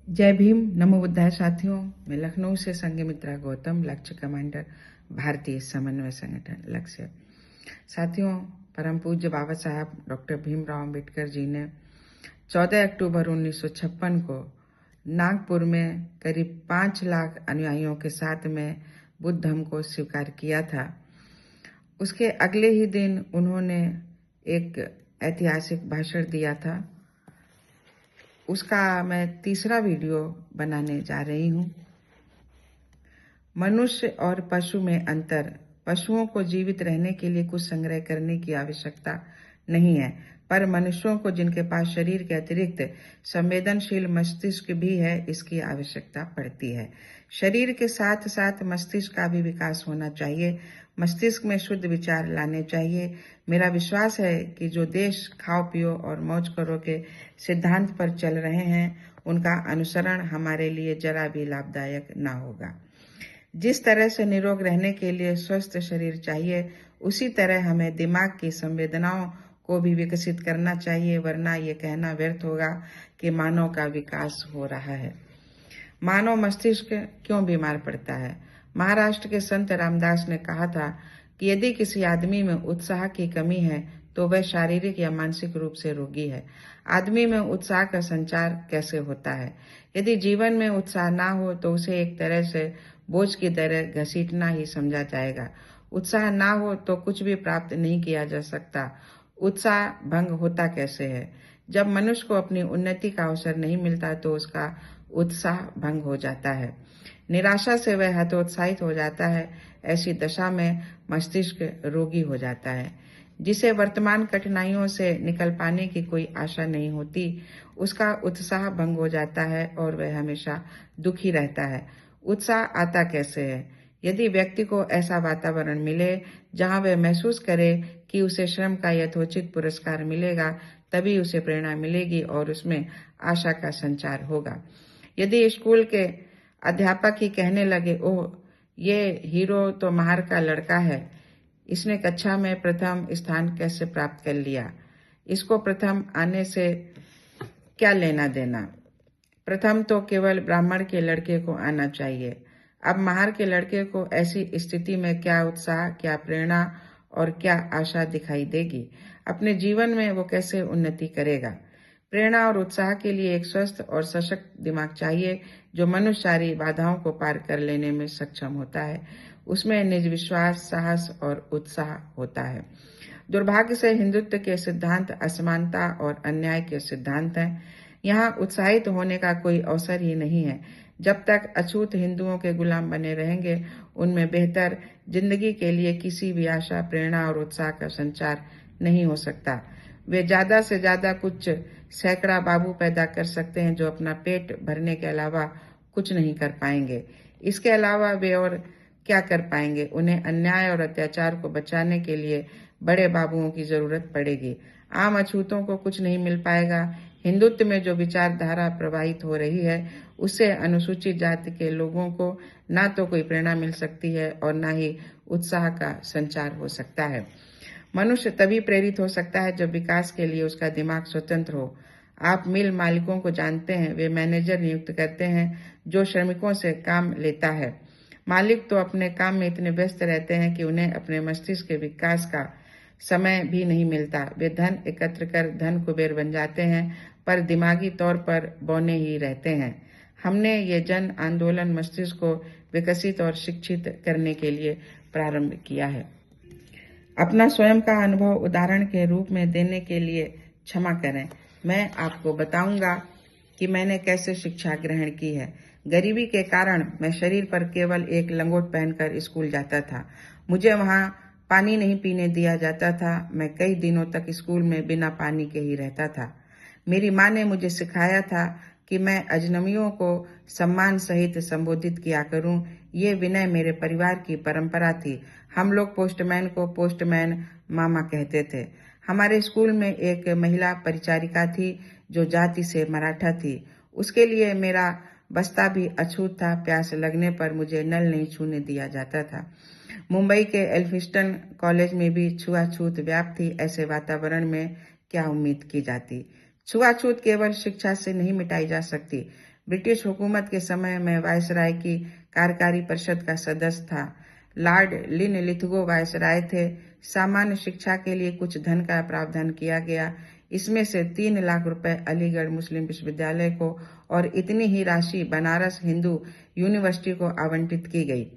जय भीम, नमो बुद्धाय साथियों। मैं लखनऊ से संघमित्रा गौतम, लक्ष्य कमांडर, भारतीय समन्वय संगठन लक्ष्य। साथियों, परम पूज्य बाबा साहब डॉक्टर भीमराव अंबेडकर जी ने 14 अक्टूबर 1956 को नागपुर में करीब 5 लाख अनुयायियों के साथ में बुद्ध धर्म को स्वीकार किया था। उसके अगले ही दिन उन्होंने एक ऐतिहासिक भाषण दिया था। उसका मैं तीसरा वीडियो बनाने जा रही हूँ। मनुष्य और पशु में अंतर। पशुओं को जीवित रहने के लिए कुछ संग्रह करने की आवश्यकता नहीं है, पर मनुष्यों को, जिनके पास शरीर के अतिरिक्त संवेदनशील मस्तिष्क भी है, इसकी आवश्यकता पड़ती है। शरीर के साथ साथ मस्तिष्क का भी विकास होना चाहिए। मस्तिष्क में शुद्ध विचार लाने चाहिए। मेरा विश्वास है कि जो देश खाओ पियो और मौज करो के सिद्धांत पर चल रहे हैं, उनका अनुसरण हमारे लिए जरा भी लाभदायक ना होगा। जिस तरह से निरोग रहने के लिए स्वस्थ शरीर चाहिए, उसी तरह हमें दिमाग की संवेदनाओं को भी विकसित करना चाहिए, वरना ये कहना व्यर्थ होगा कि मानव का विकास हो रहा है। मानव मस्तिष्क क्यों बीमार पड़ता है? महाराष्ट्र के संत रामदास ने कहा था कि यदि किसी आदमी में उत्साह की कमी है तो वह शारीरिक या मानसिक रूप से रोगी है। आदमी में उत्साह का संचार कैसे होता है? यदि जीवन में उत्साह ना हो तो उसे एक तरह से बोझ की तरह घसीटना ही समझा जाएगा। उत्साह ना हो तो कुछ भी प्राप्त नहीं किया जा सकता। उत्साह भंग होता कैसे है? जब मनुष्य को अपनी उन्नति का अवसर नहीं मिलता तो उसका उत्साह भंग हो जाता है। निराशा से वह हतोत्साहित हो जाता है। ऐसी दशा में मस्तिष्क रोगी हो जाता है। जिसे वर्तमान कठिनाइयों से निकल पाने की कोई आशा नहीं होती, उसका उत्साह भंग हो जाता है और वह हमेशा दुखी रहता है। उत्साह आता कैसे है? यदि व्यक्ति को ऐसा वातावरण मिले जहां वह महसूस करे कि उसे श्रम का यथोचित पुरस्कार मिलेगा, तभी उसे प्रेरणा मिलेगी और उसमें आशा का संचार होगा। यदि स्कूल के अध्यापक ही कहने लगे, ओह, ये हीरो तो महार का लड़का है, इसने कक्षा में प्रथम स्थान कैसे प्राप्त कर लिया, इसको प्रथम आने से क्या लेना देना, प्रथम तो केवल ब्राह्मण के लड़के को आना चाहिए, अब महार के लड़के को ऐसी स्थिति में क्या उत्साह, क्या प्रेरणा और क्या आशा दिखाई देगी? अपने जीवन में वो कैसे उन्नति करेगा? प्रेरणा और उत्साह के लिए एक स्वस्थ और सशक्त दिमाग चाहिए, जो मनुष्य सारी बाधाओं को पार कर लेने में सक्षम होता है। उसमें निज विश्वास, साहस और उत्साह होता है। दुर्भाग्य से हिंदुत्व के सिद्धांत असमानता और अन्याय के सिद्धांत हैं। यहाँ उत्साहित होने का कोई अवसर ही नहीं है। जब तक अछूत हिंदुओं के गुलाम बने रहेंगे, उनमें बेहतर जिंदगी के लिए किसी भी आशा, प्रेरणा और उत्साह का संचार नहीं हो सकता। वे ज्यादा से ज्यादा कुछ सैकड़ा बाबू पैदा कर सकते हैं जो अपना पेट भरने के अलावा कुछ नहीं कर पाएंगे। इसके अलावा वे और क्या कर पाएंगे? उन्हें अन्याय और अत्याचार को बचाने के लिए बड़े बाबुओं की जरूरत पड़ेगी। आम अछूतों को कुछ नहीं मिल पाएगा। हिंदुत्व में जो विचारधारा प्रवाहित हो रही है, उससे अनुसूचित जाति के लोगों को ना तो कोई प्रेरणा मिल सकती है और ना ही उत्साह का संचार हो सकता है। मनुष्य तभी प्रेरित हो सकता है जब विकास के लिए उसका दिमाग स्वतंत्र हो। आप मिल मालिकों को जानते हैं, वे मैनेजर नियुक्त करते हैं जो श्रमिकों से काम लेता है। मालिक तो अपने काम में इतने व्यस्त रहते हैं कि उन्हें अपने मस्तिष्क के विकास का समय भी नहीं मिलता। वे धन एकत्र कर धन कुबेर बन जाते हैं, पर दिमागी तौर पर बौने ही रहते हैं। हमने ये जन आंदोलन मस्तिष्क को विकसित और शिक्षित करने के लिए प्रारंभ किया है। अपना स्वयं का अनुभव उदाहरण के रूप में देने के लिए क्षमा करें। मैं आपको बताऊंगा कि मैंने कैसे शिक्षा ग्रहण की है। गरीबी के कारण मैं शरीर पर केवल एक लंगोट पहनकर स्कूल जाता था। मुझे वहां पानी नहीं पीने दिया जाता था। मैं कई दिनों तक स्कूल में बिना पानी के ही रहता था। मेरी माँ ने मुझे सिखाया था कि मैं अजनबियों को सम्मान सहित संबोधित किया करूं। ये विनय मेरे परिवार की परंपरा थी। हम लोग पोस्टमैन को पोस्टमैन मामा कहते थे। हमारे स्कूल में एक महिला परिचारिका थी जो जाति से मराठा थी। उसके लिए मेरा बस्ता भी अछूत था। प्यास लगने पर मुझे नल नहीं छूने दिया जाता था। मुंबई के एल्फिंस्टन कॉलेज में भी छुआछूत व्याप्त थी। ऐसे वातावरण में क्या उम्मीद की जाती? छुआछूत केवल शिक्षा से नहीं मिटाई जा सकती, ब्रिटिश हुकूमत के समय में वायसराय की कार्यकारी परिषद का सदस्य था। लॉर्ड लिनलिथगो वायसराय थे। सामान्य शिक्षा के लिए कुछ धन का प्रावधान किया गया। इसमें से 3 लाख रुपए अलीगढ़ मुस्लिम विश्वविद्यालय को और इतनी ही राशि बनारस हिंदू यूनिवर्सिटी को आवंटित की गई।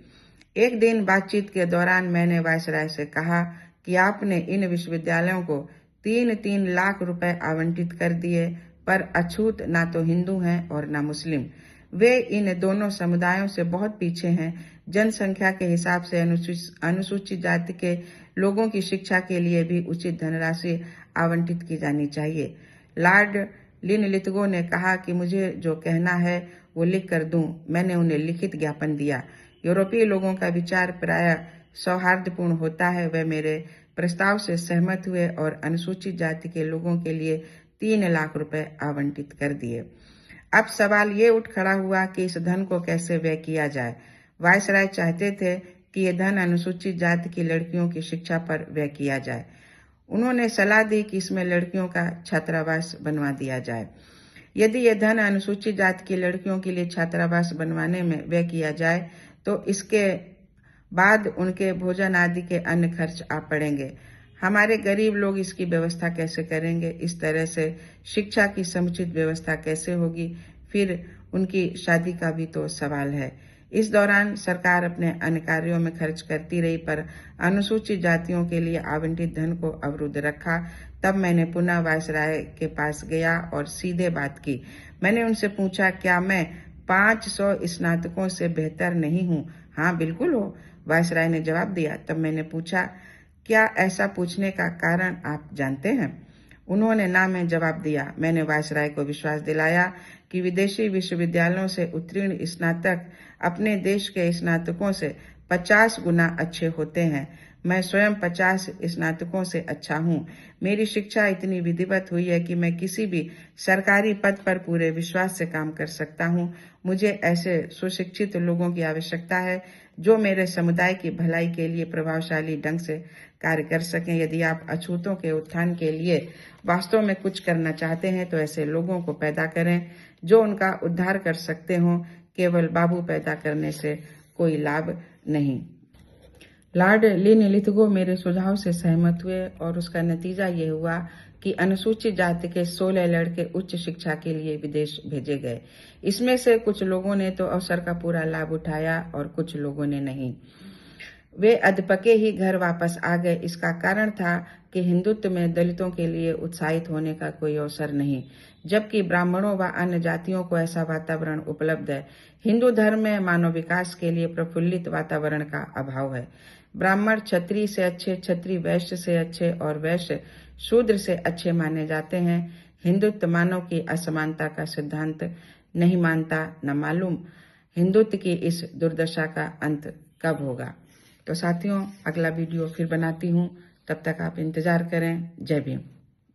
एक दिन बातचीत के दौरान मैंने वायसराय से कहा कि आपने इन विश्वविद्यालयों को 3-3 लाख रुपए आवंटित कर दिए, पर अछूत ना तो हिंदू हैं और ना मुस्लिम। वे इन दोनों समुदायों से बहुत पीछे हैं। जनसंख्या के हिसाब से अनुसूचित जाति के लोगों की शिक्षा के लिए भी उचित धनराशि आवंटित की जानी चाहिए। लॉर्ड लिनलिथगो ने कहा कि मुझे जो कहना है वो लिख कर दूं। मैंने उन्हें लिखित ज्ञापन दिया। यूरोपीय लोगों का विचार प्रायः सौहार्दपूर्ण होता है। वे मेरे प्रस्ताव से सहमत हुए और अनुसूचित जाति के लोगों के लिए 3 लाख रुपए आवंटित कर दिए। अब सवाल ये उठ खड़ा हुआ कि इस धन को कैसे व्यय किया जाए। वायसराय चाहते थे कि यह धन अनुसूचित जाति की लड़कियों की शिक्षा पर व्यय किया जाए। उन्होंने सलाह दी कि इसमें लड़कियों का छात्रावास बनवा दिया जाए। यदि यह धन अनुसूचित जाति की लड़कियों के लिए छात्रावास बनवाने में व्यय किया जाए तो इसके बाद उनके भोजन आदि के अन्य खर्च आ पड़ेंगे। हमारे गरीब लोग इसकी व्यवस्था कैसे करेंगे? इस तरह से शिक्षा की समुचित व्यवस्था कैसे होगी? फिर उनकी शादी का भी तो सवाल है। इस दौरान सरकार अपने अन्य कार्यों में खर्च करती रही, पर अनुसूचित जातियों के लिए आवंटित धन को अवरुद्ध रखा। तब मैंने पुनः वायसराय के पास गया और सीधे बात की। मैंने उनसे पूछा, क्या मैं 500 स्नातकों से बेहतर नहीं हूँ? हाँ, बिल्कुल हो, वायसराय ने जवाब दिया। तब मैंने पूछा, क्या ऐसा पूछने का कारण आप जानते हैं? उन्होंने ना में जवाब दिया। मैंने वायसराय को विश्वास दिलाया कि विदेशी विश्वविद्यालयों से उत्तीर्ण स्नातक अपने देश के स्नातकों से 50 गुना अच्छे होते हैं। मैं स्वयं 50 स्नातकों से अच्छा हूँ। मेरी शिक्षा इतनी विधिवत हुई है कि मैं किसी भी सरकारी पद पर पूरे विश्वास से काम कर सकता हूँ। मुझे ऐसे सुशिक्षित लोगों की आवश्यकता है जो मेरे समुदाय की भलाई के लिए प्रभावशाली ढंग से कार्य कर सकें। यदि आप अछूतों के उत्थान के लिए वास्तव में कुछ करना चाहते हैं तो ऐसे लोगों को पैदा करें जो उनका उद्धार कर सकते हों। केवल बाबू पैदा करने से कोई लाभ नहीं। लॉर्ड लिनलिथगो मेरे सुझाव से सहमत हुए और उसका नतीजा ये हुआ कि अनुसूचित जाति के 16 लड़के उच्च शिक्षा के लिए विदेश भेजे गए। इसमें से कुछ लोगों ने तो अवसर का पूरा लाभ उठाया और कुछ लोगों ने नहीं। वे अधपके ही घर वापस आ गए। इसका कारण था कि हिंदुत्व में दलितों के लिए उत्साहित होने का कोई अवसर नहीं, जबकि ब्राह्मणों व अन्य जातियों को ऐसा वातावरण उपलब्ध है। हिंदू धर्म में मानव विकास के लिए प्रफुल्लित वातावरण का अभाव है। ब्राह्मण क्षत्रिय से अच्छे, क्षत्रिय वैश्य से अच्छे और वैश्य शूद्र से अच्छे माने जाते हैं। हिंदुत्व मानव की असमानता का सिद्धांत नहीं मानता। न मालूम हिंदुत्व की इस दुर्दशा का अंत कब होगा। तो साथियों, अगला वीडियो फिर बनाती हूँ। तब तक आप इंतजार करें। जय भीम।